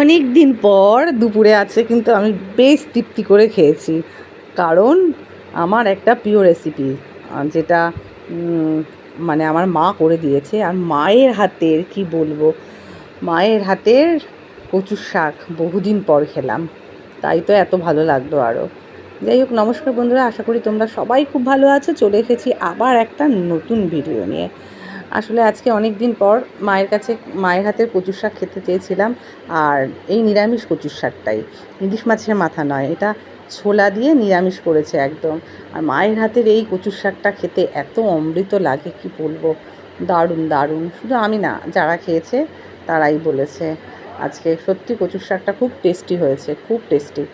অনেক দিন পর দুপুরে আছে, কিন্তু আমি বেশ তৃপ্তি করে খেয়েছি। কারণ আমার একটা প্রিয় রেসিপি, যেটা মানে আমার মা করে দিয়েছে। আর মায়ের হাতের কি বলবো, মায়ের হাতের কচুর শাক বহুদিন পর খেলাম, তাই তো এত ভালো লাগলো আরও। যাই হোক, নমস্কার বন্ধুরা, আশা করি তোমরা সবাই খুব ভালো আছো। চলে এসেছি আবার একটা নতুন ভিডিও নিয়ে। আসলে আজকে অনেক দিন পর মায়ের হাতের কচুর শাক খেতে চেয়েছিলাম। আর এই নিরামিষ কচুর শাকটাই, ইলিশ মাছের মাথা নয়, এটা ছোলা দিয়ে নিরামিষ করেছে একদম। আর মায়ের হাতের এই কচুর শাকটা খেতে এত অমৃত লাগে, কি বলবো, দারুণ দারুণ। শুধু আমি না, যারা খেয়েছে তারাই বলেছে আজকে সত্যি কচুর শাকটা খুব টেস্টি হয়েছে, খুব টেস্টি।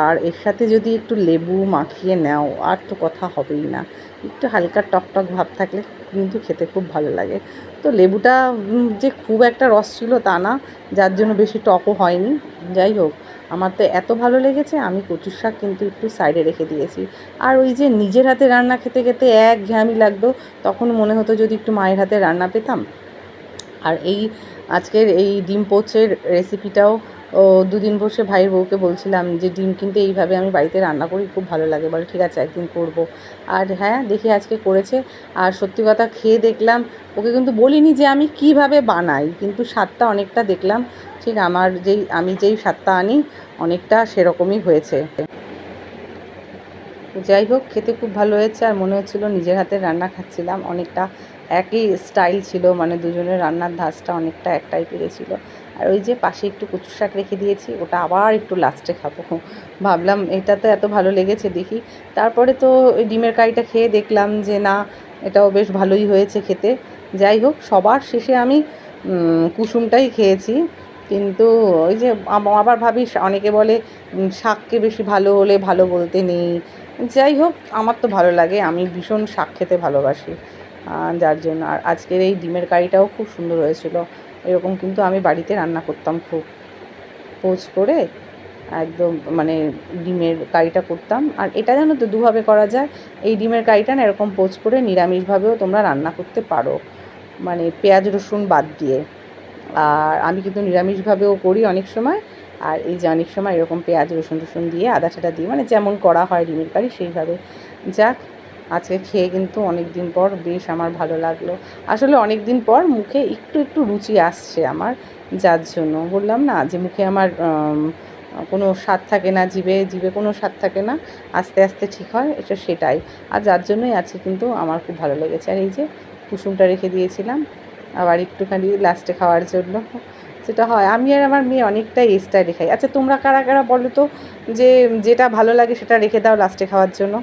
আর এর সাথে যদি একটু লেবু মাখিয়ে নাও, আর তো কথা হবেই না। একটু হালকা টকটক ভাব থাকলে কিন্তু খেতে খুব ভালো লাগে। তো লেবুটা যে খুব একটা রস ছিল তা না, যার জন্য বেশি টকও হয়নি। যাই হোক, আমার তো এত ভালো লেগেছে, আমি কচুর শাক কিন্তু একটু সাইডে রেখে দিয়েছি। আর ওই যে নিজের হাতে রান্না খেতে খেতে একঘেয়েমি লাগতো, তখন মনে হতো যদি একটু মায়ের হাতে রান্না পেতাম। আর আজকের এই ডিম পোচের রেসিপিটাও দুদিন বসে ভাইয়ের বউকে বলছিলাম যে ডিম কিন্তু এইভাবে আমি বাড়িতে রান্না করি, খুব ভালো লাগে। বলে ঠিক আছে, একদিন করব। আর হ্যাঁ, দেখি আজকে করেছে। আর সত্যি কথা, খেয়ে দেখলাম, ওকে কিন্তু বলিনি যে আমি কিভাবে বানাই, কিন্তু স্বাদটা অনেকটা দেখলাম ঠিক আমি যেই স্বাদটা আনি অনেকটা সেরকমই হয়েছে। যাই হোক, খেতে খুব ভালো হয়েছে। আর মনে হচ্ছিল নিজের হাতে রান্না খাচ্ছিলাম, অনেকটা একই স্টাইল ছিল, মানে দুজনের রান্নার ধাঁচটা অনেকটা এক টাইপেরই ছিল। আর ওই যে পাশে একটু কচুর শাক রেখে দিয়েছি, ওটা আবার একটু লাস্টে খাবো। ভাবলাম এটা তো এত ভালো লেগেছে, দেখি। তারপরে তো ওই ডিমের কারিটা খেয়ে দেখলাম যে না, এটাও বেশ ভালোই হয়েছে খেতে। যাই হোক, সবার শেষে আমি কুসুমটাই খেয়েছি। কিন্তু ওই যে আবার ভাবি, অনেকে বলে শাককে বেশি ভালো হলে ভালো বলতে নেই। যাই হোক, আমার তো ভালো লাগে, আমি ভীষণ শাক খেতে ভালোবাসি। যার জন্য। আর আজকের এই ডিমের কারিটাও খুব সুন্দর হয়েছিল। এরকম কিন্তু আমি বাড়িতে রান্না করতাম খুব, পোচ করে একদম, মানে ডিমের কারিটা করতাম। আর এটা জানো তো দুভাবে করা যায়। এই ডিমের কারিটা না এরকম পোচ করে নিরামিষভাবেও তোমরা রান্না করতে পারো, মানে পেঁয়াজ রসুন বাদ দিয়ে। আর আমি কিন্তু নিরামিষভাবেও করি অনেক সময়। আর এই যে অনেক সময় এরকম পেঁয়াজ রসুন দিয়ে আদা ঠাটা দিয়ে, মানে যেমন করা হয় ডিমের কারি সেইভাবে। যাক, আজকে খেয়ে কিন্তু অনেক দিন পর বেশ আমার ভালো লাগলো। আসলে অনেক দিন পর মুখে একটু একটু রুচি আসছে আমার, যার জন্য বললাম না যে মুখে আমার কোনো স্বাদ থাকে না, জিভে জিভে কোনো স্বাদ থাকে না, আস্তে আস্তে ঠিক হয়, এটা সেটাই। আর যার জন্যই আজকে কিন্তু আমার খুব ভালো লেগেছে। আর এই যে কুসুমটা রেখে দিয়েছিলাম আবার একটুখানি লাস্টে খাওয়ার জন্য, যেটা হয়। আমি আর আমার মেয়ে অনেকটাই এক্সট্রা রেখাই। আচ্ছা, তোমরা কারা কারা বলো তো যে যেটা ভালো লাগে সেটা রেখে দাও লাস্টে খাওয়ার জন্য?